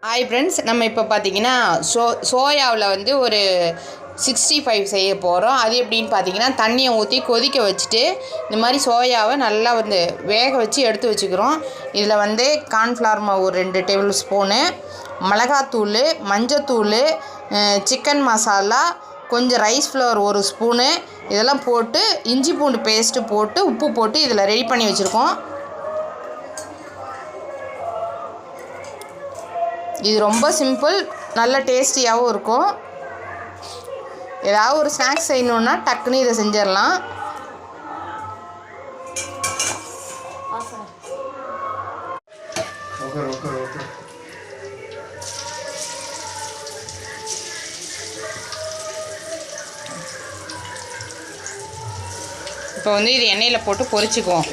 Hi friends, நம்ம இப்போ பார்த்தீங்கன்னா சோயாவில் வந்து ஒரு 65 செய்ய போகிறோம். அது எப்படின்னு பார்த்தீங்கன்னா, தண்ணியை ஊற்றி கொதிக்க வச்சுட்டு இந்த மாதிரி சோயாவை நல்லா வந்து வேக வச்சு எடுத்து வச்சுக்கிறோம். இதில் வந்து கார்ன்ஃப்ளவர் மாவு ஒரு 2 டேபிள் ஸ்பூனு, மிளகாத்தூள், மஞ்சத்தூள், சிக்கன் மசாலா, கொஞ்சம் ரைஸ் ஃப்ளவர் 1 ஸ்பூனு இதெல்லாம் போட்டு இஞ்சி பூண்டு பேஸ்ட்டு போட்டு உப்பு போட்டு இதில் ரெடி பண்ணி வச்சுருக்கோம். இது ரொம்ப சிம்பிள், நல்ல டேஸ்டியாகவும் இருக்கும். ஏதாவது ஒரு ஸ்நாக்ஸ் செய்யணுன்னா டக்குன்னு இதை செஞ்சிடலாம். இப்போ வந்து இது எண்ணெயில் போட்டு பொரிச்சுக்குவோம்.